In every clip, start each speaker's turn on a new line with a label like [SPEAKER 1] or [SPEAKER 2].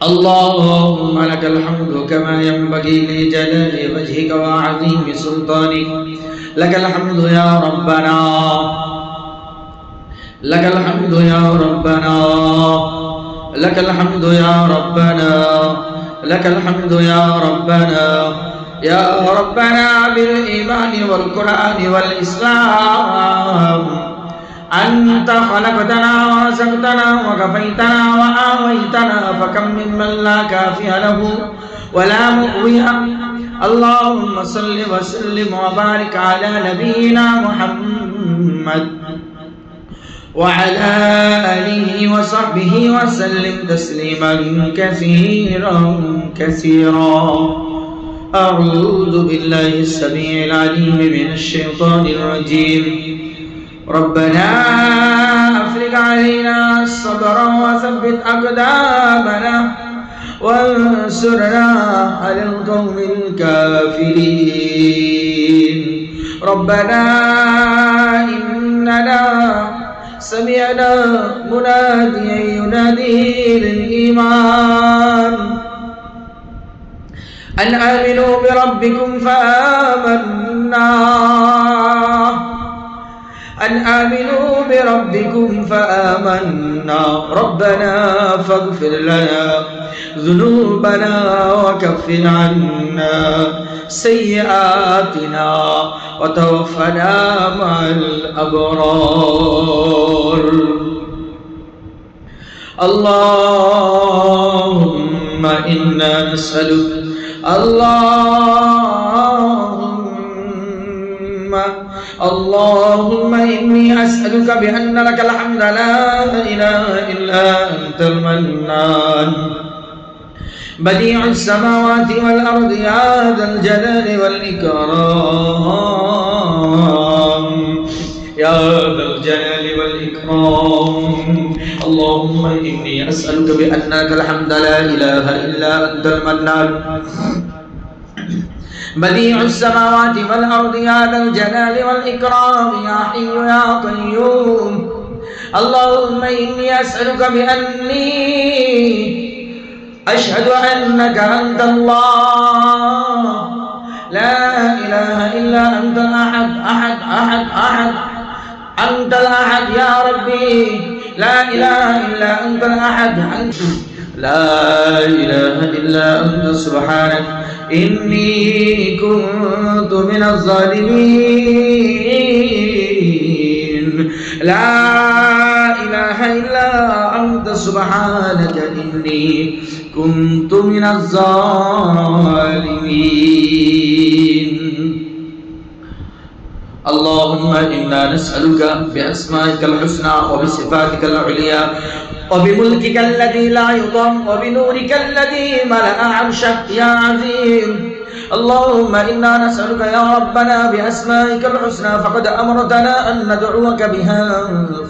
[SPEAKER 1] اللهم لك الحمد كما ينبغي لجلال وجهك وعظيم سلطانك. لك الحمد يا ربنا، لك الحمد يا ربنا، لك الحمد يا ربنا، لك الحمد يا ربنا، يا ربنا بالإيمان والقرآن والإسلام. أنت خلقتنا ورزقتنا وكفيتنا وآويتنا، فكم ممن لا كافي له ولا مؤوي. اللهم صل وسلم وبارك على نبينا محمد وعلى آله وصحبه وسلم تسليما كثيرا كثيرا. أعوذ بالله السميع العليم من الشيطان الرجيم. ربنا أفرغ علينا صبرا وثبت أقدامنا وانصرنا على القوم الكافرين. ربنا إننا سمعنا مناديا ينادي للإيمان أن آمنوا بربكم فآمنا، أن آمنوا بربكم فآمنا. ربنا فاغفر لنا ذنوبنا وكفر عنا سيئاتنا وتوفنا مع الأبرار. اللهم إنا نسألك، اللهم إني أسألك بأن لك الحمد لا إله إلا أنت المنان بديع السماوات والأرض يا ذا الجلال والإكرام، يا ذا الجلال والإكرام. اللهم إني أسألك بأن لك الحمد لا إله إلا أنت المنان بديع السماوات والأرض يا ذا الجلال والإكرام، يا حي يا قيوم. اللهم إني أسألك بأني أشهد أنك أنت الله لا إله إلا أنت الأحد أحد أحد أحد، أنت الأحد يا ربي، لا إله إلا أنت الأحد، لا إله إلا أنت سبحانك إني كنت من الظالمين. لا إله إلا أنت سبحانك إني كنت من الظالمين. اللهم إنا نسألك بأسمائك الحسنى وبصفاتك العليا وبملكك الذي لا يضام وبنورك الذي ملأ عرشك يا عظيم. اللهم إنا نسألك يا ربنا بأسمائك الحسنى، فقد أمرتنا أن ندعوك بها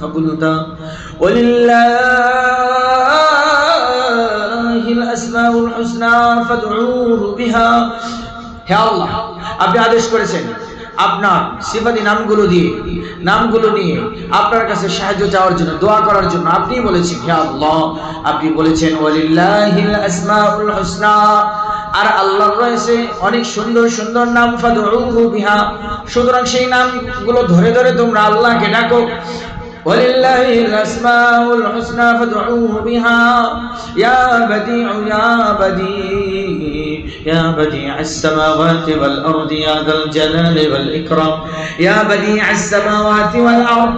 [SPEAKER 1] فقلت ولله الأسماء الحسنى فادعوه بها. হে আল্লাহ, আপনি আদেশ করেছেন আপনার সিফাতি নামগুলো নিয়ে আপনার কাছে সাহায্য চাওয়ার জন্য, দোয়া করার জন্য। আপনি বলেছেন হে আল্লাহ, আপনি বলেছেন ওয়ালিল্লাহিল আসমাউল হুসনা, আর আল্লাহর রয়েছে অনেক সুন্দর সুন্দর নাম, ফাদউহু বিহা, সুতরাং সেই নামগুলো ধরে ধরে তোমরা আল্লাহকে ডাকো। ওয়ালিল্লাহিল আসমাউল হুসনা ফাদউহু বিহা ইয়া বাদিউ ইয়া বাদি يا بديع السماوات والأرض يا ذا الجلال والإكرام، يا بديع السماوات والأرض।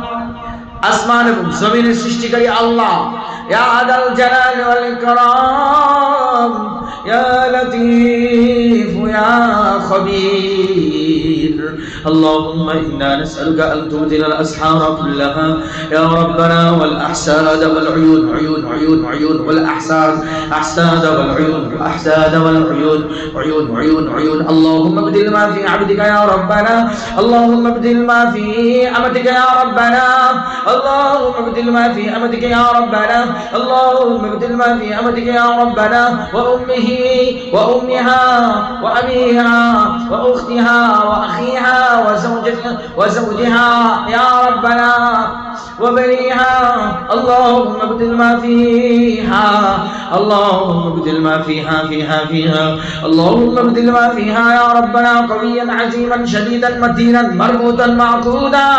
[SPEAKER 1] আসমান এবং জমিনের সৃষ্টিকারী আল্লাহ, ইয়া যাল জালাল ওয়াল ইকরাম, ইয়া লতীফ ইয়া খবীর। اللهم إنا نسألك أن تبدل الأسحار كلها يا ربنا، والأحساد والعيون عيون عيون عيون، والأحساد أحساد والعيون أحساد والعيون عيون عيون عيون. اللهم ابدل ما في عبدك يا ربنا، اللهم ابدل ما في أمتك يا ربنا، اللهم ابدل ما في أمتك يا ربنا، اللهم ابدل ما في أمتك يا ربنا، وأمه وأمها وأبيها وأختها وأخيها وزوجها يا ربنا وبنيها اللهم ابدل ما فيها اللهم ابدل ما فيها اللهم ابدل ما فيها يا ربنا قويا عزيما شديدا متينا مربوطا معقودا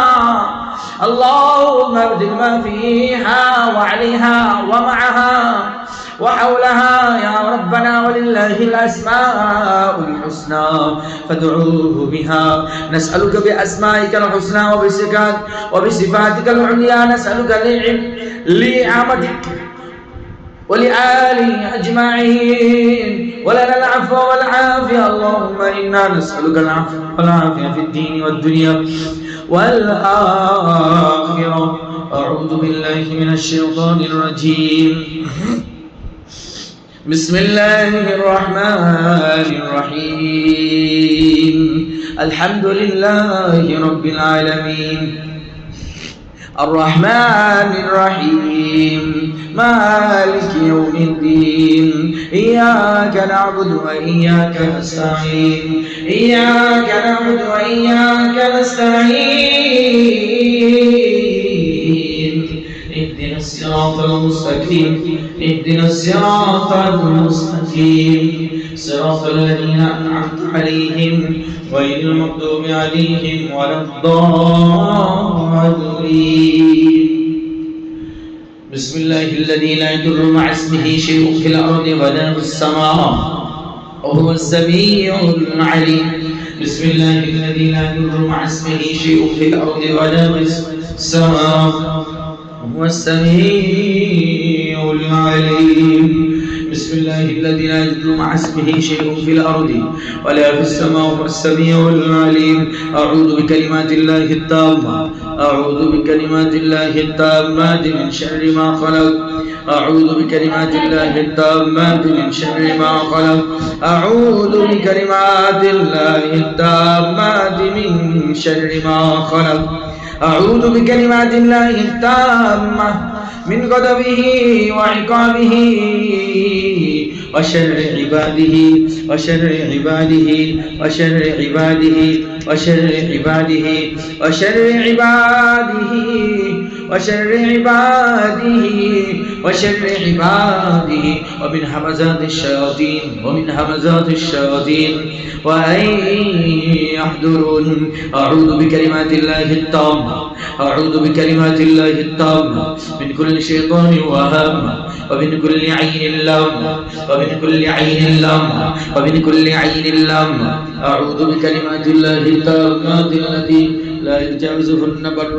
[SPEAKER 1] اللهم ابدل ما فيها وعليها ومعها وحولها يا ربنا ولله الأسماء الحسنى فادعوه بها نسألك بأسمائك الحسنى وبصفاتك العليا نسألك لعمتك ولآله أجمعين ولنا العفو والعافية اللهم إنا نسألك العفو والعافية في الدين والدنيا والآخرة أعوذ بالله من الشيطان الرجيم بسم الله الرحمن الرحيم الحمد لله رب العالمين الرحمن الرحيم مالك يوم الدين إياك نعبد وإياك نستعين اهدنا الصراط المستقيم صراط الذين أنعمت عليهم غير المغضوب عليهم ولا الضالين بسم الله الذي لا يضر مع اسمه شيء في الأرض ولا في السماء وهو السميع العليم بسم الله الذي لا يضر مع اسمه شيء في الأرض ولا في السماء وهو السميع العليم بسم الله الذي لا يضر مع اسمه شيء في الأرض ولا في السماء وهو السميع العليم أعوذ بكلمات الله التامات من شر ما خلق أعوذ بكلمات الله التامات من شر ما خلق أعوذ بكلمات الله التامات من شر ما خلق أعوذ بكلمات الله التامة من غضبه وعقابه وشر عباده ومن همزات الشياطين وأن يحضرون أعوذ بكلمات الله التامة من كل شيطان وهامة ومن كل عين لامة أعوذ بكلمات الله التامات التي لا يجاوزهن بر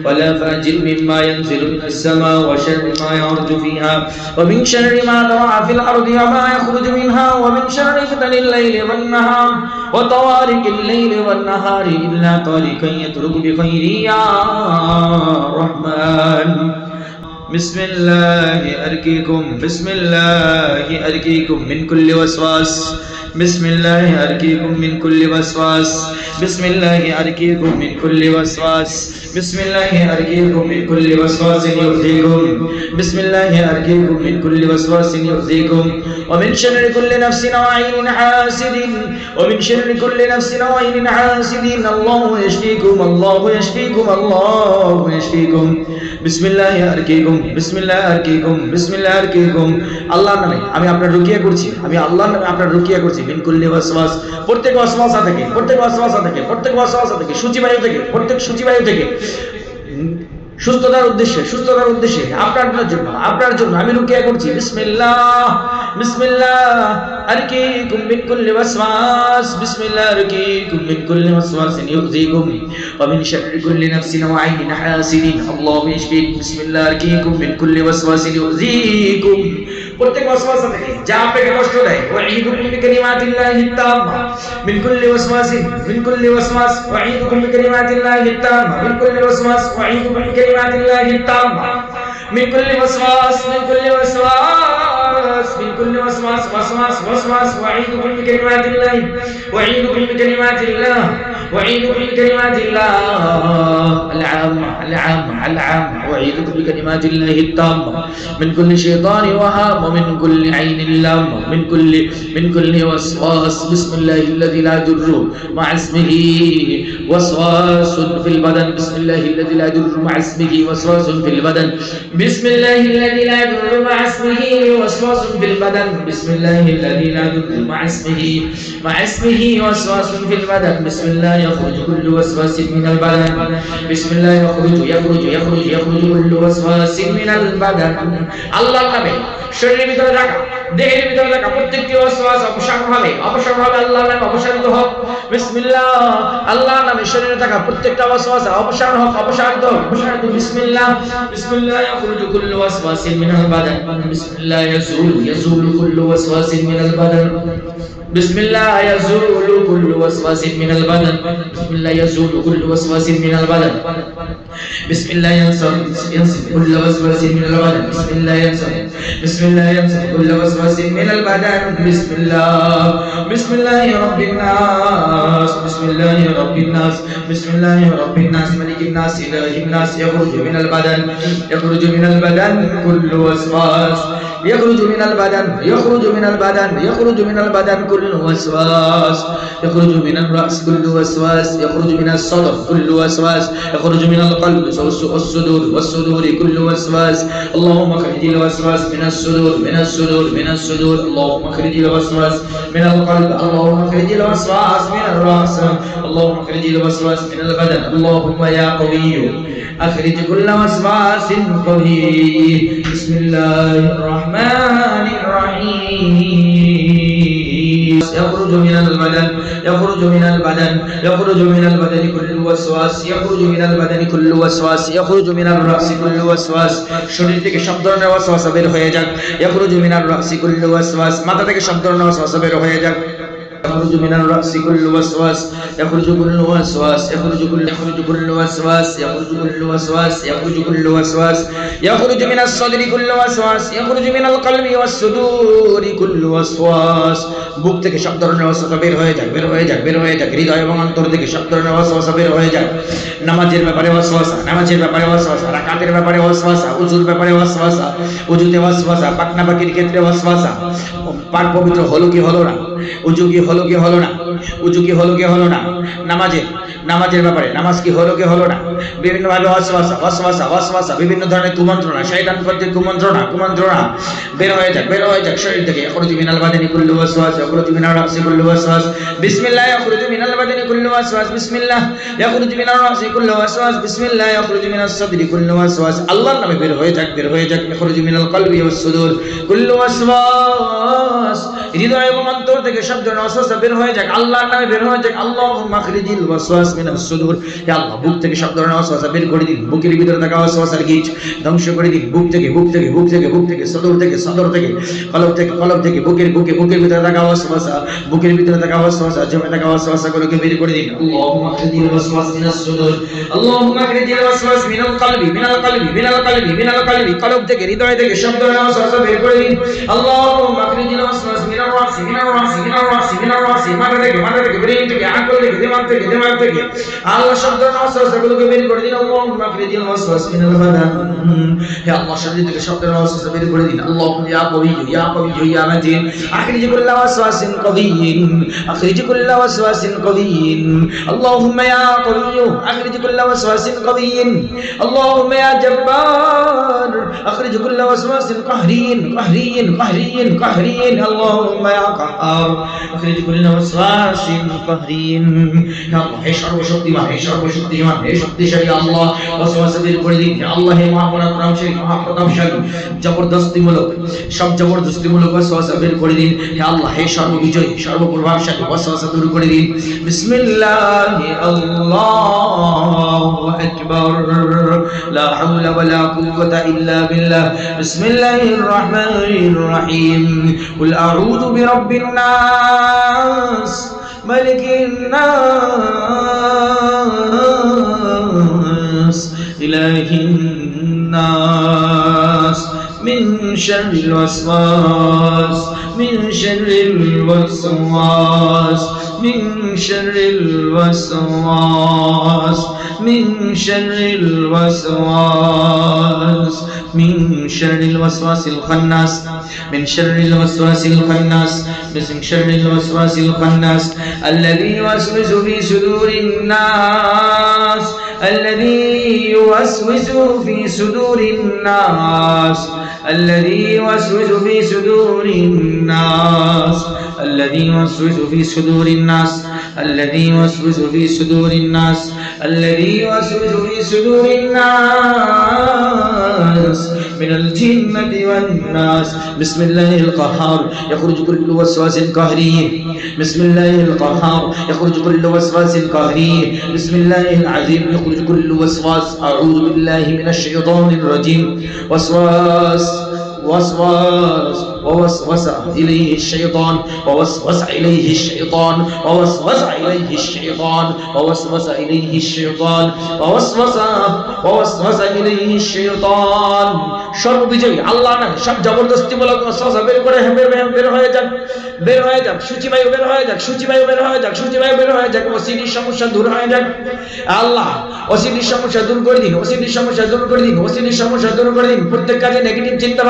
[SPEAKER 1] ولا فاجر مما ينزل من السماء وشر ما يعرج فيها ومن شر ما ذرع في الأرض وما يخرج منها ومن شر فتن الليل والنهار وطوارق الليل والنهار إلا طارقا يترك بخير يا رحمن بسم الله أرقيكم من كل وسواس بسم الله أرقيكم من كل وسواس بسم الله أرقيكم من كل وسواس بسم الله أرقيكم من كل وسواس يؤذيكم بسم الله أرقيكم من كل وسواس يؤذيكم ومن شر كل نفس وعين حاسد ومن شر كل نفس وعين حاسد الله يشفيكم الله يشفيكم الله يشفيكم بسم الله أرقيكم بسم الله أرقيكم بسم الله أرقيكم আল্লাহর নামে আমি আপনার রুকিয়া করছি আমি আল্লাহর নামে আপনার রুকিয়া করছি মিন কুল্লি ওয়াসওয়াস প্রত্যেক ওয়াসওয়াসা থেকে প্রত্যেক সূচিবায়ু থেকে প্রত্যেক সূচিবায়ু থেকে সুস্থতার উদ্দেশ্যে আপনার জন্য আমি রুকিয়া করছি বিসমিল্লাহ আরকিকুম মিন কুল্লি ওয়াসওয়াস বিসমিল্লাহ আরকিকুম মিন কুল্লি ওয়াসওয়াসিন ইউযিকুম ওয়া মিন শাররি কুল্লি নাফসিন ওয়া আইনিন হাসিদিন আল্লাহু ইয়াশফিক বিসমিল্লাহ আরকিকুম মিন কুল্লি ওয়াসওয়াসিন ইউযিকুম প্রত্যেক ওয়াসওয়াসা থেকে যা আপনাকে কষ্ট দেয় ওয়াঈদুকুম বিকালিমাতিল্লাহিত তাম্মা মিন কুল্লি ওয়াসওয়াস ওয়াঈদুকুম বিকালিমাতিল্লাহিত তাম্মা মিন কুল্লি ওয়াসওয়াস ওয়াঈদুকুম বিকালিমাতিল্লাহিত তাম্মা من كل وسواس كل وسواس وسواس وسواس وأعيذكم بكلمات الله وأعيذكم بكلمات الله وأعيذكم بكلمات الله العامة العامة العامة وأعيذكم بكلمات الله التامة من كل شيطان وهام ومن كل عين لامة من كل وسواس بسم الله الذي لا يضر مع اسمه وسواس في البدن بسم الله الذي لا يضر مع اسمه وسواس في البدن بسم الله الذي لا يضر مع اسمه وسواس في البدن بسم الله الذي لا يضر مع اسمه وسواس في البدن بسم الله يخرج كل وسواس من البدن بسم الله يخرج كل وسواس من البدن الله নামে শরীরের ভিতরে রাখা দেহের ভিতরে রাখা প্রত্যেকটি ওয়াসওয়াস অপসারণ হবে আল্লাহর নামে অপসারিত হোক বিসমিল্লাহ আল্লাহর নামে শরীরে থাকা প্রত্যেকটা ওয়াসওয়াস অপসারণ হোক অপসারিত বিসমিল্লাহ বিসমিল্লাহ يخرج كل وسواس من البدن بسم الله يزول كل وسواس من البدن بسم الله يزول كل وسواس من البدن بسم الله يزول كل وسواس من البدن بسم الله ينصب كل وسواس من البدن بسم الله ينصب كل وسواس من البدن بسم الله رب الناس بسم الله رب الناس بسم الله رب الناس ملك الناس إله الناس يخرج من البدن كل وسواس يخرج من البدن كل وسواس يخرج من الرأس كل وسواس يخرج من الصدر كل وسواس يخرج من القلب والصدور كل وسواس اللهم اخرج الوسواس من الصدور اللهم اخرج الوسواس من القلب اللهم اخرج الوسواس من الرأس اللهم اخرج الوسواس من البدن اللهم يا قوي أخرج كل وسواس قوي بسم الله الرحمن الرحيم يخرج من البدن كل وسواس يخرج من البدن كل وسواس يخرج من الرأس كل وسواس শরীর থেকে সব ধরনের ওয়াসওয়াসা বের হয়ে যাক يخرج من الرأس كل وسواس মাথা থেকে সব ধরনের ওয়াসওয়াসা বের হয়ে যাক يخرج من الرأس كل وسواس يخرج كل وسواس يخرج كل وسواس يخرج من الصدر كل وسواس يخرج من القلب والصدور كل وسواس বুক থেকে সব ধরনের ওয়াসওয়াসা বের হয়ে যাক হৃদয় এবং অন্তর থেকে সব ধরনের ওয়াসওয়াসা বের হয়ে যাক নামাজের ব্যাপারে ওয়াসওয়াসা রাকাতের ব্যাপারে ওয়াসওয়াসা উযুর ব্যাপারে ওয়াসওয়াসা উযুতে ওয়াসওয়াসা পাকনা পাকির ক্ষেত্রে ওয়াসওয়াসা পাক পবিত্র হলো কি হলো না উযু কি হলো কি হলো না নামাজের ব্যাপারে নামাজ কি হলো কি হলো না বিভিন্ন ভাবে ওয়াসওয়াসা বিভিন্ন ধরনের কুমন্ত্রণা শয়তান কর্তৃক কুমন্ত্রণা বের হয়ে যাক শরীর থেকে يخرج من البدن كل وسواس يخرج من الرأس كل وسواس بسم الله يخرج من البدن كل وسواس بسم الله يخرج من الرأس كل وسواس بسم الله يخرج من الصدر كل وسواس আল্লাহর নামে বের হয়ে যাক يخرج من القلب والصدور كل وسواس হৃদয় এবং অন্তর থেকে সব ধরনের ওয়াসওয়াসা বের হয়ে যাক আল্লাহর নামে বের হয়ে যাক আল্লাহুম্মা আখরিজিল ওয়াসওয়াস মিনাস সুদুর হে আল্লাহ বুক থেকে সব ধরনের ওয়াসওয়াসা বের করে দিন বুকের ভিতরে থাকা ওয়াসওয়াসার গিজ ধ্বংস করে দিন বুক থেকে সদর থেকে কলব থেকে বুকের ভিতরে থাকা ওয়াসওয়াসা জমে থাকা ওয়াসওয়াসাগুলোকে বের করে দিন আল্লাহুম্মা আখরিজিল ওয়াসওয়াস মিনাস সুদুর আল্লাহুম্মা আখরিজিল ওয়াসওয়াস মিনাল কলবি কলব থেকে হৃদয় থেকে সব ধরনের ওয়াসওয়াসা বের করে দিন আল্লাহুম্মা আখরিজিল ওয়াসওয়াস মিনার রাসি মাথা থেকে ব্রেন থেকে আকল থেকে দিমাগ থেকে আল্লাহ সব ধরনের ওয়াসওয়াসাগুলোকে বের করে দিন আল্লাহুম্মা আখরিজিল ওয়াসওয়াস মিনাল বাদান হে আল্লাহ শরীর থেকে সব ধরনের ওয়াসওয়াসা বের করে দিন আল্লাহুম্মা ইয়া কাওয়িয়্যু ইয়া মাতিন আখরিজ কুল্লা ওয়াসওয়াসিন কাওয়িয়্যিন আল্লাহুম্মা ইয়া কাওয়িয়্যু আখরিজ কুল্লা ওয়াসওয়াসিন কাওয়িয়্যিন আল্লাহুম্মা ইয়া জাব্বার আখরিজ কুল্লা ওয়াসওয়াসিন কাহরিয়্যিন আল্লাহুম্মা ইয়া কাহ্হার আখরিজ কুল্লা ওয়াসওয়াসিন কাহরিয়্যিন হে আল্লাহ হে সর্বশক্তিমান হে শক্তিশালী আল্লাহ ওয়াসওয়াসা বের করে দিন হে আল্লাহ হে মহাপরাক্রমশালী মহাপ্রতাপশালী জবরদস্তিমূলক ওয়াসওয়াসা বের করে দিন হে আল্লাহ হে সর্ববিজয়ী সর্বপ্রভাবশালী ওয়াসওয়াসা দূর করে দিন বিসমিল্লাহি আল্লাহু আকবার লা হাওলা ওয়ালা কুওয়াতা ইল্লা বিল্লাহ বিসমিল্লাহির রহমানির রহিম কুল আউযু বিরাব্বিন নাস মালিকিন নাস ইলাহিন নাস من شر الوسواس من شر الوسواس من شر الوسواس من شر الوسواس من شر الوسواس الخناس من شر الوسواس الخناس من شر الوسواس الخناس الذي يوسوس في صدور الناس الذي يوسوس في صدور الناس الذي يوسوس في صدور الناس الذي يوسوس في صدور الناس الذي يوسوس في صدور الناس الذي يوسوس في صدور الناس من الجنة والناس بسم الله القهار يخرج كل وسواس قهري بسم الله القهار يخرج كل وسواس قهري بسم الله العظيم يخرج كل وسواس أعوذ بالله من الشيطان الرجيم وسواس وسواس ووسوس إليه الشيطان ووسوس إليه الشيطان ووسوس إليه الشيطان ووسوس إليه الشيطان ووسوس إليه الشيطان সর্ববিজয়ী আল্লাহ না সব জবরদস্তিমূলক ওয়াসওয়াসা বের হয়ে যাক সূচিবায়ু বের হয়ে যাক সূচিবায়ু বের হয়ে যাক ওসিডির সমস্যা দূর হয়ে যাক আল্লাহ ওসিডির সমস্যা দূর করে দিন ওসিডির সমস্যা দূর করে দিন প্রত্যেক কাজে নেগেটিভ চিন্তা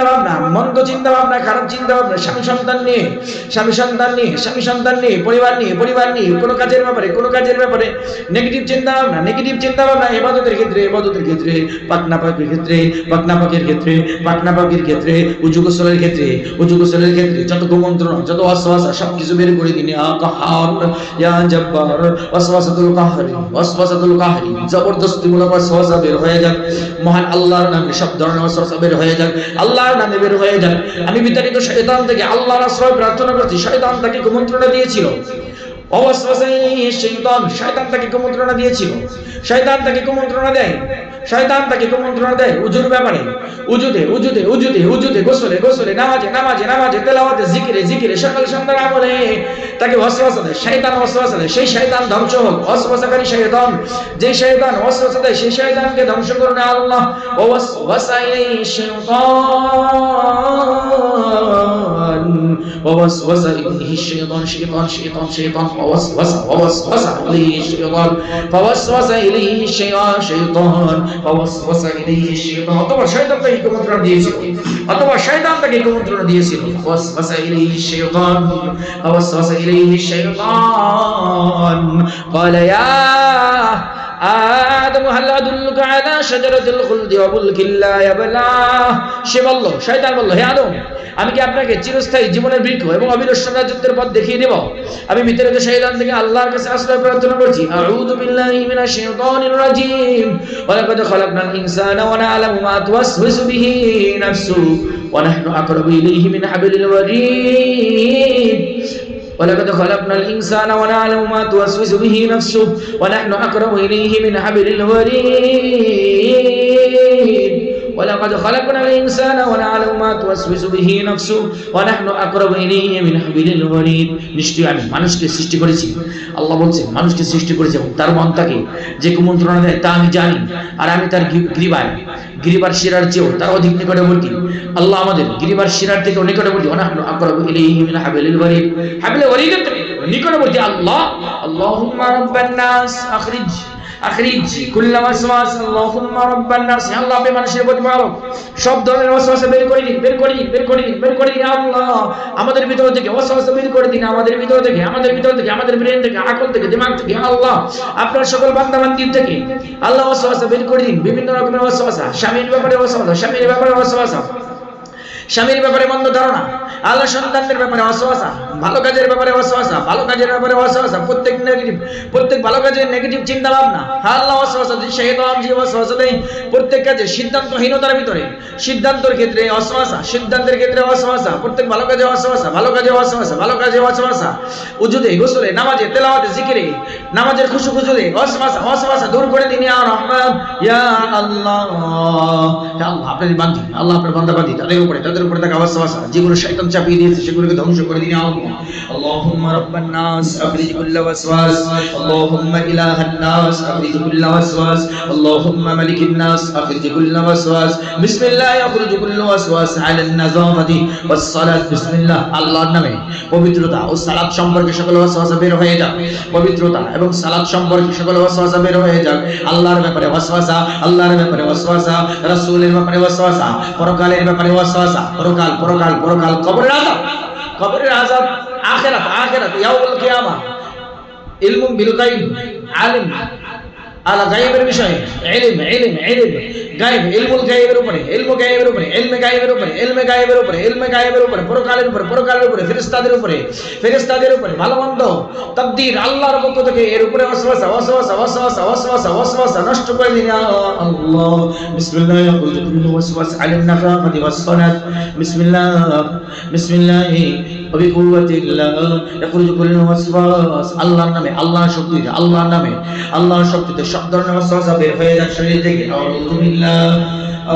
[SPEAKER 1] ভাবনা মন্দ চিন্তা ভাবনা খারাপ চিন্তা ভাবনা স্বামী সন্তান নিয়ে পরিবার নিয়ে কোনো কাজের ব্যাপারে নেগেটিভ চিন্তা ভাবনা ইবাদতের ক্ষেত্রে পাকনাপাকের ক্ষেত্রে উযু গোসলের ক্ষেত্রে যত কুমন্ত্রণা যত ওয়াসওয়াসা সবকিছু বের করে দিন ইয়া কাহার ইয়া জব্বার ওয়াসওয়াসাতুল কাহরি জবরদস্তিমূলক ওয়াসওয়াসা বের হয়ে যাক মহান আল্লাহর নামে সব ধরনের ওয়াসওয়াসা বের হয়ে যাক আল্লাহর নামে বের হয়ে যাক আমি বিতাড়িত শয়তান থেকে আল্লাহর আশ্রয় প্রার্থনা করছি শয়তান তাকে কুমন্ত্রণা দিয়েছিল শয়তান তাকে কুমন্ত্রণা দিয়েছিল শয়তান তাকে কুমন্ত্রণা দেয় উজুর ব্যাপারে উজুতে গোসলে নামাজে তেলাওয়াতে জিকিরে সকাল সন্ধ্যা আমলে তাকে ওয়াসওয়াসা দেয় শয়তান সেই শয়তান ধ্বংস হোক ওয়াসওয়াসাকারী শয়তান যে শয়তান ওয়াসওয়াসা দেয় সেই শয়তানকে ধ্বংস করুন আল্লাহ ওয়াসওয়াসা ইলাইহি শাইতান ووسوس إليه الشيطان ووسوس إليه الشيطان فوسوس إليه الشيطان অথবা শয়তান তাকে কুমন্ত্রণা দিয়েছিল ووسوس إليه الشيطان قال يا آدم هل أدلك على شجرة الخلد وملك لا يبلى শয়তান বলল হে আদম আমি কি আপনাকে চিরস্থায়ী জীবনের বৃক্ষ এবং অবিনশ্বর রাজত্বের পথ দেখিয়ে দেব আমি বিতাড়িত শয়তান থেকে আল্লাহর কাছে আশ্রয় প্রার্থনা করছি আউযু বিল্লাহি মিনাশ শাইতানির রাজীম ওয়া লাকাদ খালাকনাল ইনসানা ওয়া না'লামু মা তুওয়াসওয়িসু বিহি নাফসুহু ওয়া নাহনু আকরাবু ইলাইহি মিন হাবলিল ওয়ারিদ ولقد خلقنا الإنسان ونعلم ما توسوس به نفسه ونحن أقرب إليه من حبل الوريد ولقد خلقنا الإنسان ونعلم ما توسوس به نفسه ونحن أقرب إليه من حبل الوريد নিশ্চয়ই আমি মানুষকে সৃষ্টি করেছি আল্লাহ বলছেন মানুষকে সৃষ্টি করেছি এবং তার মন তাকে যে কুমন্ত্রণা দেয় তা আমি জানি আর আমি তার গ্রীবার শিরার চেয়েও তার অধিক নিকটবর্তী আল্লাহ আমাদের গ্রীবার শিরার থেকেও নিকটবর্তী ওয়ানাহনু আকরাবু ইলাইহি মিন হাবলিল ওয়ারিদ হাবলিল ওয়ারিদের নিকটবর্তী আল্লাহ আল্লাহুম্মা রাব্বান নাস আখরিজ কুল্লা ওয়াসওয়াস আল্লাহুম্মা রাব্বান নাস হে আল্লাহ আপনি মানুষের প্রতিপালক সব ধরনের ওয়াসওয়াসা বের করে দিন আল্লাহ আমাদের ভিতর থেকে ওয়াসওয়াসা বের করে দিন আমাদের ভিতর থেকে আমাদের ব্রেন থেকে আকল থেকে দিমাগ থেকে আল্লাহ আপনার সকল বান্দাবান্দির থেকে আল্লাহ ওয়াসওয়াসা বের করে দিন বিভিন্ন রকমের ওয়াসওয়াসা স্বামীর ব্যাপারে মন্দ ধারণা আল্লাহ সন্তানদের ব্যাপারে ওয়াসওয়াসা ভালো কাজের ব্যাপারে ওয়াসওয়াসা প্রত্যেক ভালো কাজের নেগেটিভ চিন্তা ভাবনা আল্লাহ ওয়াসওয়াসা শয়তান যে ওয়াসওয়াসা দেয় প্রত্যেক কাজে সিদ্ধান্তহীনতার ভিতরে সিদ্ধান্তের ক্ষেত্রে ওয়াসওয়াসা প্রত্যেক ভালো কাজে ওয়াসওয়াসা উজুদে গোসলে নামাজে তেলাওয়াতে জিকিরে নামাজের খুশুখুজুদে ওয়াসওয়াসা দূর করে দিন ইয়া রহমান ইয়া আল্লাহ আপনার বান্দা তাদের উপরে তাদের তাদের উপরে থাকা ওয়াসওয়াসা যেগুলো শয়তান চাপিয়ে দিয়েছে সেগুলোকে ধ্বংস করে দিন ইয়া আল্লাহ। আল্লাহুম্মা রাব্বান নাস আখরিজ কুল্লা ওয়াসওয়াস, আল্লাহুম্মা ইলাহান নাস আখরিজ কুল্লা ওয়াসওয়াস, আল্লাহুম্মা মালিকান নাস আখরিজ কুল্লা ওয়াসওয়াস, বিসমিল্লাহ আখরিজ কুল্লা ওয়াসওয়াস আলান নাযাফাতি ওয়াস সালাত। বিসমিল্লাহ, আল্লাহর নামে পবিত্রতা ও সালাত সম্পর্কে সকল ওয়াসওয়াসা বের হয়ে যাক, পবিত্রতা এবং সালাত সম্পর্কে সকল ওয়াসওয়াসা বের হয়ে যাক। আল্লাহর ব্যাপারে ওয়াসওয়াসা, আল্লাহর ব্যাপারে ওয়াসওয়াসা, রাসূলের ব্যাপারে ওয়াসওয়াসা, পরকালের ব্যাপারে ওয়াসওয়াসা, পরকাল পরকাল পরকাল, কবরের আযাব, কবরের আযাব, আখিরাত আখিরাত, ইয়াউমুল কিয়ামা, ইলমুম বিল গায়ব, আলিম আলা গায়বের বিষয়ে, ইলম ইলম ইলম গায়ব, ইলমুল গায়বের উপরে, ইলমু গায়বের উপরে, ইলমে গায়বের উপরে, ইলমে গায়বের উপরে, ইলমে গায়বের উপরে, পরকালের উপরে, পরকালের উপরে, ফেরেশতাদের উপরে, ফেরেশতাদের উপরে, ভালো মন্দ তাকদীর আল্লাহর পক্ষ থেকে এর উপরে ওয়াসওয়াসা ওয়াসওয়াসা ওয়াসওয়াসা ওয়াসওয়াসা ওয়াসওয়াসা নষ্ট করে দিন ইয়া আল্লাহ। বিসমিল্লাহ ইয়াকুলু কুল্লু ওয়াসওয়াস আলান নাফাতি ওয়াস সালাত। বিসমিল্লাহ বিসমিল্লাহ ওবিকুওয়াতিল্লাহ ইয়াকুলু কুল্লু ওয়াসওয়াস। আল্লাহর নামে, আল্লাহর শক্তিতে, আল্লাহর নামে, আল্লাহর শক্তিতে সব ধরনের ওয়াসওয়াসা বের হয়ে যাক শরীর থেকে। আউযু বিল্লাহ,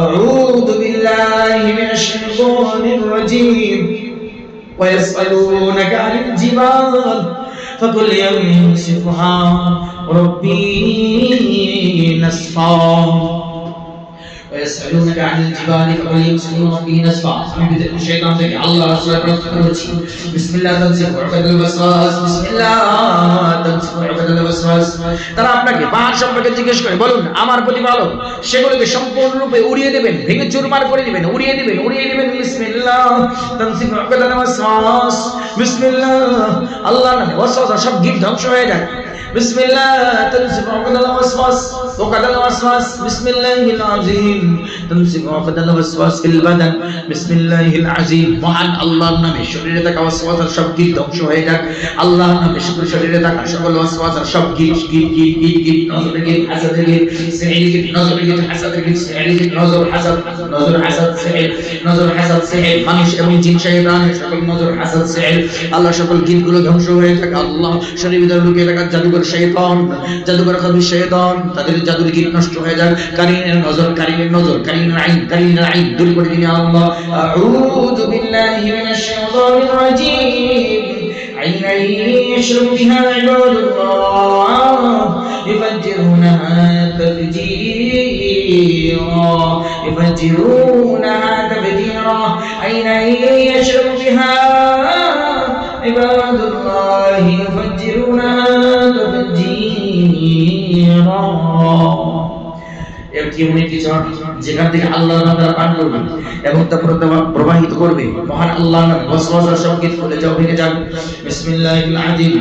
[SPEAKER 1] আউযু বিল্লাহি মিনাশ শাইতানির রাজীম। ويسألونك عن الجبال فقل ينسفها ربي نسفا ويسألونك عن الجبال فقل ينسفها ربي نسفا। আমি বিদ্যুৎ শয়তান থেকে আল্লাহর রাসূলের প্রার্থনা করছি। বিসমিল্লাহ তানসিফু উকাদাল ওয়াসওয়াস, বিসমিল্লাহ তানসিফু উকাদাল ওয়াসওয়াস। তারা আপনাকে পাহাড় সম্পর্কে জিজ্ঞেস করে, বলুন আমার প্রতিপালক সেগুলোকে সম্পূর্ণরূপে উড়িয়ে দেবেন, ভেঙে চুরমার করে দিবেন, উড়িয়ে দিবেন, উড়িয়ে দিবেন। বিসমিল্লাহ তানসিফু উকাদাল ওয়াসওয়াস, বিসমিল্লাহ আল্লাহর নামে ওয়াসওয়াসা সব গিট ধ্বংস হয়ে যায়। বিসমিল্লাহ তানসিফু উকাদাল ওয়াসওয়াস, উকাদাল ওয়াসওয়াস, বিসমিল্লাহিল আযীম তানসিফু উকাদাল ওয়াসওয়াস ফিল বাদান। বিসমিল্লাহিল আযীম, মহান আল্লাহর নামে শরীরে থাকা ওয়াসওয়াসা সব গিট ধ্বংস হয়ে যায়। আল্লাহর নামে শরীরে থাকা সকল ওয়াসওয়াসা সব গিট গিট গিট গিট গিট, নজর গিট, হাসাদ গিট, সিহর গিট, নজর গিট, হাসাদ গিট, সিহর গিট, নজর হাসাদ, নজর হাসাদ সিহর, নজর হাসাদ সিহর, মানুষ এবং জিন শয়তানের সকল নজর হাসাদ সিহর, আল্লাহ সকল গিটগুলো ধ্বংস হয়ে যায়। আল্লাহ শরীরের ভিতরে লুকিয়ে থাকা জাদুকর শয়তান, জাদুকর খবিশ শয়তান, তাদের জাদুর গিট নষ্ট হয়ে যায়। কারিনের নজর, কারিনের নজর, কারিনের আইন, কারিনের আইন দূর করে দিন আল্লাহ। আউযু বিল্লাহি মিনাশ শাইতানির রাজীম। عينا يشرب بها عباد الله يفجرونها تفجيرا، يفجرونها تفجيرا، عينا يشرب بها عباد الله يفجرونها تفجيرا। একটি ইউনিটি চট যেখান থেকে আল্লাহর নাম দ্বারা পান করবে এবং তা প্রবাহিত করবে। মহান আল্লাহর নাম ওয়াসওয়াসা সব গিট খুলে যাও, ভেঙে যাও। বিসমিল্লাহিল আযীম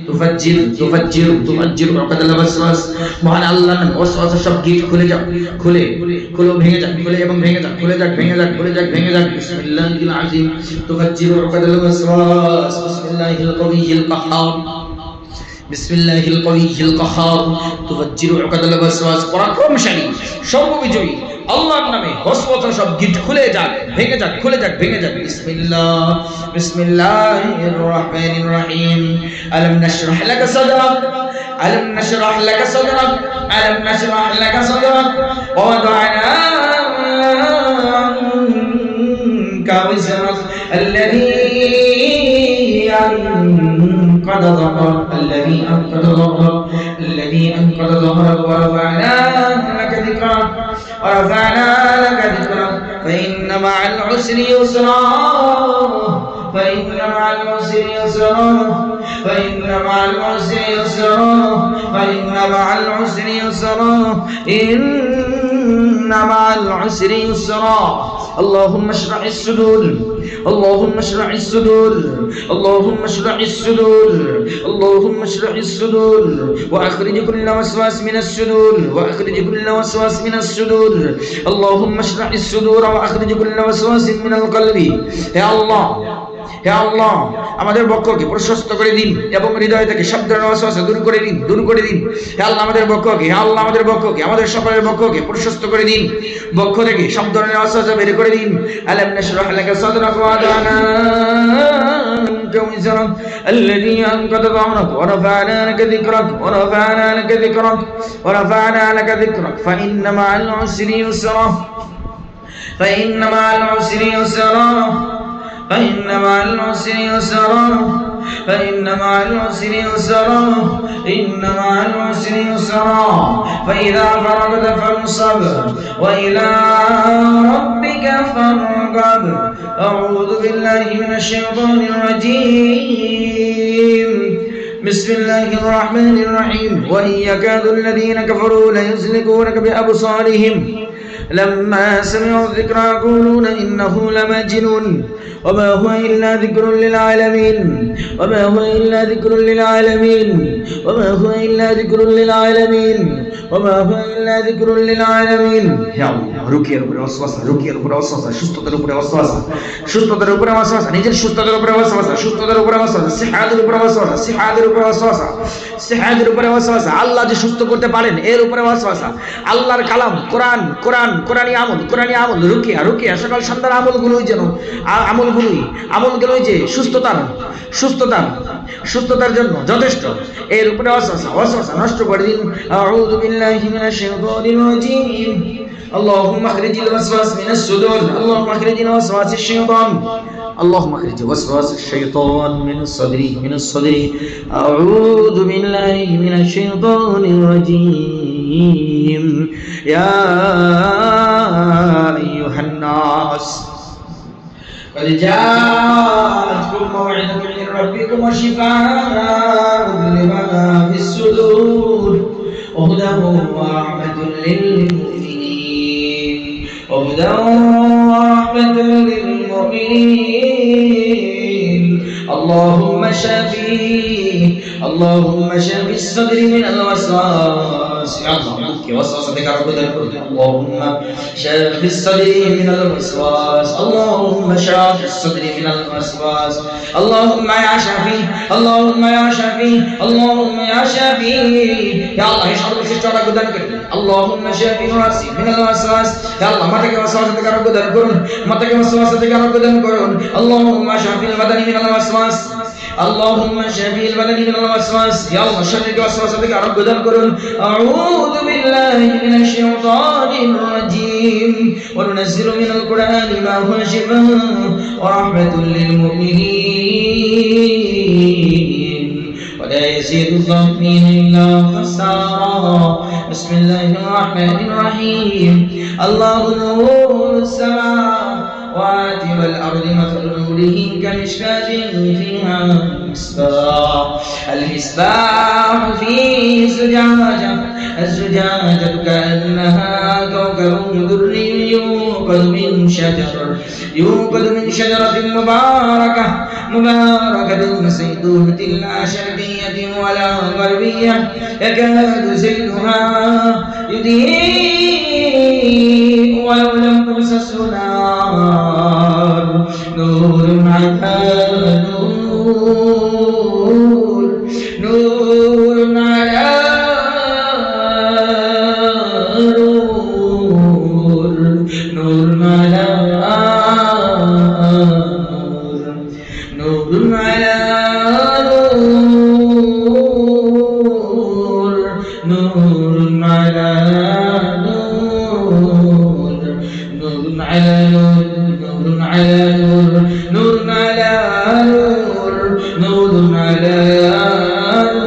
[SPEAKER 1] তুফাজ্জির তুফাজ্জির তুফাজ্জির উকাদাল ওয়াসওয়াস। মহান আল্লাহর নাম ওয়াসওয়াসা সব গিট খুলে যাও, খুলে খুলে ভেঙে যাক, খুলে এবং ভেঙে যাক, খুলে যাক, ভেঙে যাক, খুলে যাক, ভেঙে যাক। বিসমিল্লাহিল আযীম তুফাজ্জির উকাদাল ওয়াসওয়াস। বিসমিল্লাহিল কাওয়িয়্যিল কাহ্হার, বিসমিল্লাহিল কাওয়িয়্যিল কাহ্হার তুফাজ্জিরু উকাদাল ওয়াসওয়াস। পরাক্রমশালী সর্ববিজয়ী আল্লাহর নামে ওয়াসওয়াসা সব গিট খুলে যাক, ভেঙে যাক, খুলে যাক, ভেঙে যাক। বিসমিল্লাহ বিসমিল্লাহির রহমানির রহিম। আলাম নাশরাহ লাকা সাদরাক, আলাম নাশরাহ লাকা সাদরাক, আলাম নাশরাহ লাকা সাদরাক ওয়া ওয়াদা'না আনকা ওয়িজরাক আল্লাযী أنقض ظهرك، الذي أنقض ظهرك، الذي أنقض ظهرك، ورفعنا لك ذكرك، ورفعنا لك ذكرك، فإن مع العسر يسرا، فإن مع العسر يسرا، فإن مع العسر يسرا، فإن مع العسر يسرا، إن مع العسر يسرا। اللهم اشرح الصدور، اللهم اشرح الصدور، اللهم اشرح الصدور، اللهم اشرح الصدور، واخرج كل وسواس من الصدور، واخرج كل وسواس من الصدور، اللهم اشرح الصدور واخرج كل وسواس من القلب। يا الله হে আল্লাহ আমাদের বক্ষকে প্রশস্ত করে দিন এবং হৃদয় থেকে সব ধরনের ওয়াসওয়াসা দূর করে দিন, দূর করে দিন। হে আল্লাহ আমাদের বক্ষকে, হে আল্লাহ আমাদের বক্ষকে, আমাদের সকলের বক্ষকে প্রশস্ত করে দিন, বক্ষ থেকে সব ধরনের ওয়াসওয়াসা বের করে দিন। আলাম নাশরাহ লাকা সাদরাক ওয়া ওয়াদা'না আনকা ওয়িজরাক আল্লাযী আনকাযা ظهرك ورفعنا لك ذكرك ورفعنا لك ذكرك ورفعنا لك ذكرك فإن مع العسر يسرا। فإن مع العسر يسرا فإن مع العسر يسرا فإن مع العسر يسرا إن مع العسر يسرا فإذا فرغت فانصب وإلى ربك فارغب. أعوذ بالله من الشيطان الرجيم. بسم الله الرحمن الرحيم. وإن يكاد الذين كفروا ليزلقونك بأبصارهم لما سمعوا الذكر يقولون إنه لمجنون وما هو إلا ذكر للعالمين وما هو إلا ذكر للعالمين وما هو إلا ذكر للعالمين وما هو إلا ذكر للعالمين. يا الله রুকিয়ার উপরে ওয়াসওয়াসা, রুকিয়ার উপরে ওয়াসওয়াসা, সুস্থতার উপরে ওয়াসওয়াসা, সুস্থতার উপরে ওয়াসওয়াসা, নিজের সুস্থতার উপরে ওয়াসওয়াসা, সুস্থতার উপরে ওয়াসওয়াসা, সিহাদের উপরে ওয়াসওয়াসা, সিহাদের উপরে ওয়াসওয়াসা, সিহাদের উপরে ওয়াসওয়াসা, আল্লাহ যে সুস্থ করতে পারেন এর উপরে ওয়াসওয়াসা, আল্লাহর কালাম কোরআন কোরআন কোরআনী আমল, রুকিয়া রুকিয়া সকাল সন্ধ্যার আমলগুলোই যেন আমলগুলোই যে সুস্থতার জন্য যথেষ্ট, এর উপরে ওয়াসওয়াসা নষ্ট করে দিন। আউযু বিল্লাহি মিনাশ শাইতানির রাজীম। اللهم اخرج الوسواس من الصدور اللهم اخرج الوسواس الشيطان اللهم اخرج وسواس الشيطان من الصدر. اعوذ بالله من الشيطان الرجيم. يا ايها الناس قد جاءتكم موعظة من ربكم وشفاء لما في الصدور وهدى ورحمة للمؤمنين وهدى ورحمة للمؤمنين. اللهم شفي الصدر من الوسواس. اللهم شفي الصدر من الوسواس. اللهم شفي الصدر من الوسواس. اللهم يا شفي اللهم يا شفي اللهم يا شفي. يا الله يا شفي الشر قدام كريم. اللهم شفي راسي من الوسواس. يا الله ما تكي وسواس تكرر قدام كرون ما تكي وسواس تكرر قدام كرون. اللهم شفي البدن من الوسواس. اللهم شفي البدن من الوسواس. يا الله شفي الوسواس تكرر قدام كرون. أعوذ بالله من الشيطان الرجيم. وننزل من القرآن ما هو شفاء ورحمة للمؤمنين ولا يزيد الظالمين إلا خسارا. بسم الله الرحمن الرحيم. الله نور السماوات والأرض مثل نوره كمشكاة فيها المصباح في زجاجة الزجاجة كأنها كوكب دري يوقد من شجرة مباركة زيتونة لا شرقية ولا غربية يكاد زيتها يضيء ولو لم تمسسه نار. نور على نور نور على نور نور على نور نور على نور نور على نور نور على نور على نور على نور نور على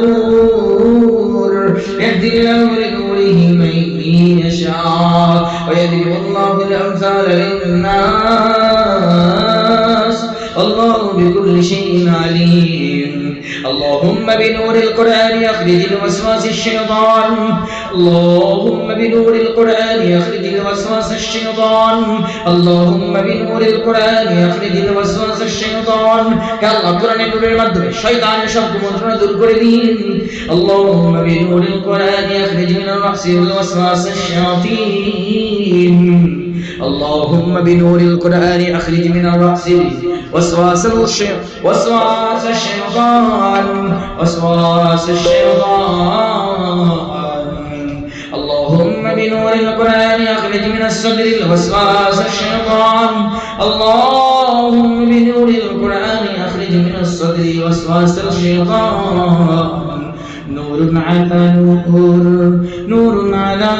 [SPEAKER 1] نور. يهدي الله لنوره من يشاء ويضرب الله الأمثال للناس. الله بكل شيء عليم. اللهم بنور القرآن أخرج الوسواس الشيطان. اللهم بنور القرآن أخرج الوسواس الشيطان. اللهم بنور القرآن أخرج الوسواس الشيطان. يا الله قرآن نورের মাধ্যমে শয়তানের সব কুমন্ত্রণা দূর করে দিন। اللهم بنور القرآن أخرج من الرأس والوسواس الشياطين. اللهم بنور القرآن أخرج من الرأس وسواس الشيطان. اللهم بنور القرآن أخرج من الصدر الوسواس الشيطان. اللهم بنور القرآن أخرج من الصدر وسواس الشيطان. نور على نور نور على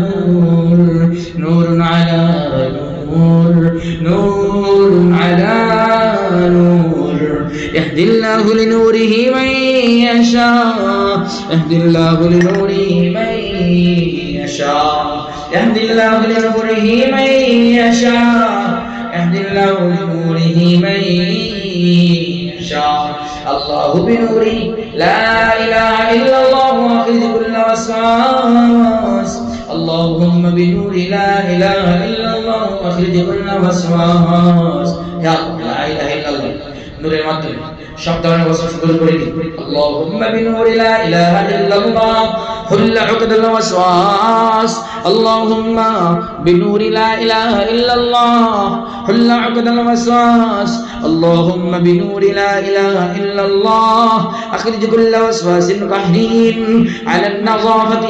[SPEAKER 1] نور نور على نور نور نور على نور يهدي الله لنوره من يشاء يهدي الله لنوره من يشاء يهدي الله لنوره من يشاء يهدي الله لنوره من يشاء الله بنوره لا إله إلا الله واخذ كل وسواس اللهم بنور لا إله إلا الله واخرج كل وسواس يا الله لا إله إلا الله নূরের মাধ্যমে সব ধরনের ওয়াসওয়াসা দূর করে দিন اللهم بنور لا إله إلا الله حل عقد الوسواس اللهم بنور لا إله إلا الله حل عقد الوسواس اللهم بنور لا إله إلا الله أخرج كل وسواس قهرين على النظافة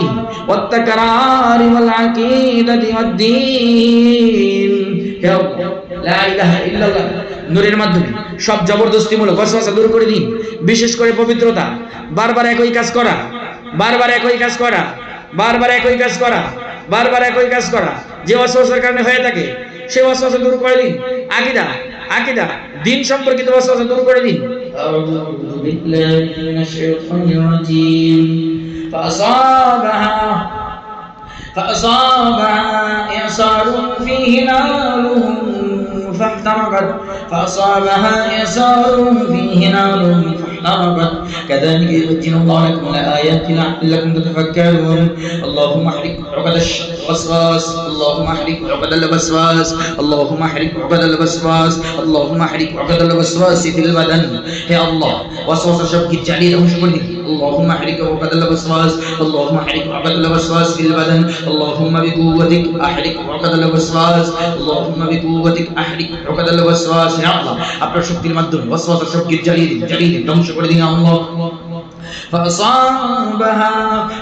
[SPEAKER 1] والتكرار والعقيدة والدين يا الله لا إله إلا الله নূরের মাধ্যমে সব জবরদস্তিমূলক ওয়াসওয়াসা দূর করে দিন বিশেষ করে পবিত্রতা বারবার একই কাজ করা বারবার একই কাজ করা বারবার একই কাজ করা বারবার একই কাজ করা যে ওয়াসওয়াসার কারণে হয়ে থাকে সেই ওয়াসওয়াসা দূর করে দিন আকীদা আকীদা দ্বীন সম্পর্কিত ওয়াসওয়াসা দূর করে দিন আউযু বিল্লাহি মিনাশ শাইতানির রাজীম فأصابها إعصار فيه نار فاحترقت فأصابها إعصار فيه نار فاحترقت كذلك يبين الله لكم الآيات لعلكم تتفكرون اللهم احرق عقد الوسواس اللهم احرق عقد الوسواس اللهم احرق عقد الوسواس اللهم احرق عقد الوسواس في البدن يا الله وسوسة شبك الجعليل وشكرني اللهم احرق عقد الوسواس اللهم احرق عقد الوسواس في البدن اللهم بقوتك احرق عقد الوسواس اللهم بقوتك احرق عقد الوسواس يا الله আপনার শক্তির মাধ্যমে ওয়াসওয়াসা শক্তি জ্বালিয়ে দিন ধ্বংস করে দিন আল্লাহ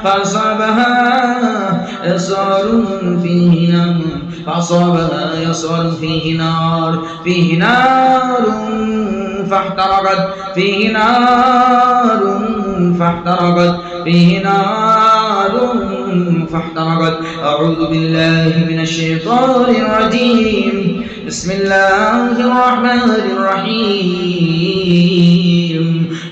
[SPEAKER 1] فأصابها يسار فيه نار فأصابها يسار فيه نار فاحترقت فيه نار فاحترقت فيه نار فاحترقت أعوذ بالله من الشيطان الرجيم بسم الله الرحمن الرحيم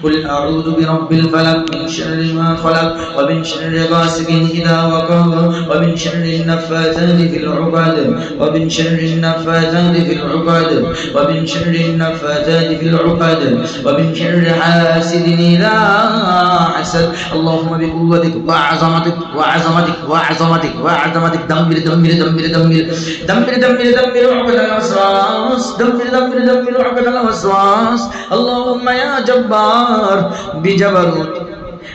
[SPEAKER 1] قل أعوذ برب الفلق من شر ما خلق ومن شر غاسق إذا وقب ومن شر النفاثات في العقد ومن شر النفاثات في العقد ومن شر النفاثات في العقد ومن شر حاسد إذا حسد اللهم بقوتك وعظمتك وعظمتك وعظمتك وعظمتك دمر دمر دمر دمر دمر دمر دمر عقد الوسواس دمر دمر دمر عقد الوسواس اللهم يا جبار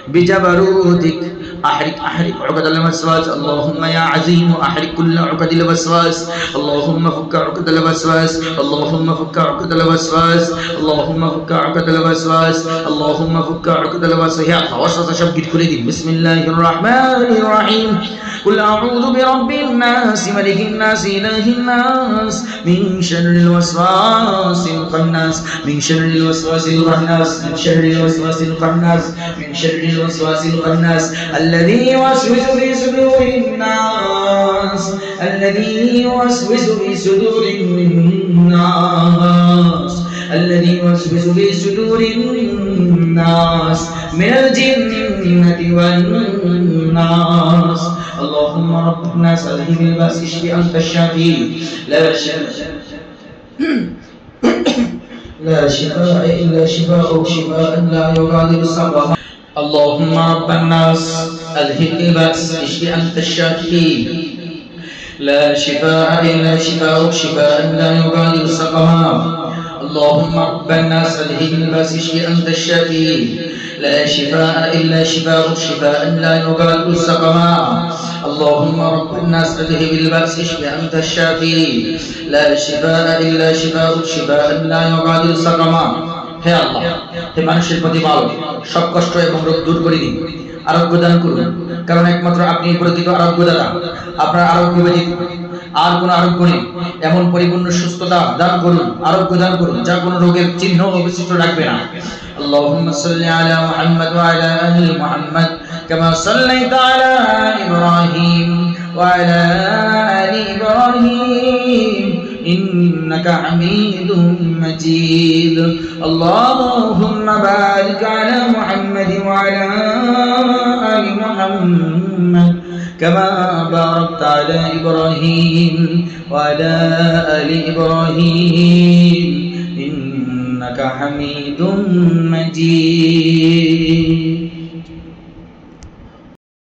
[SPEAKER 1] بجبروتك أحرق عقد الوسواس اللهم يا عظيم أحرق كل عقد الوسواس اللهم فك عقد الوسواس اللهم فك عقد الوسواس اللهم فك عقد الوسواس اللهم فك عقد الوسواس يا الله وسوسة شبك كل بسم الله الرحمن الرحيم قل أعوذ برب الناس ملك الناس إله الناس من شر الوسواس الخناس من شر الوسواس الخناس من شر الوسواس الخناس من شر الوسواس الخناس الذي يوسوس في صدور الناس الذي يوسوس في صدور الناس الذي يوسوس في صدور الناس من الجنة والناس اللهم رب الناس اذهب الباس اشف أنت الشافي لا شفاء إلا شفاءك شفاء لا يغادر سقما اللهم رب الناس اذهب الباس اشف أنت الشافي لا شفاء إلا شفاءك شفاء لا يغادر سقما اللهم رب الناس اذهب الباس اشف أنت الشافي لا شفاء إلا شفاءك شفاء لا يغادر سقما اللهم رب الناس اذهب البأس اشف أنت الشافي لا شفاء إلا شفاءك شفاء لا يغادر سقما হে আল্লাহ হে মানুষের প্রতিপালক সব কষ্ট এবং রোগ দূর করে দিন আরোগ্য দান করুন কারণ একমাত্র আপনি প্রকৃত আরোগ্যদাতা আপনার আরোগ্য ব্যতীত আর কোনো আরোগ্য নেই এমন পরিপূর্ণ সুস্থতা দান করুন আরোগ্য দান করুন যা কোনো রোগের চিহ্ন অবশিষ্ট রাখবে না اللهم صل على محمد وعلى آل محمد كما صليت على إبراهيم وعلى آل إبراهيم إنك حميد مجيد اللهم بارك على محمد وعلى آل محمد كما باركت على إبراهيم وعلى آل إبراهيم إنك حميد مجيد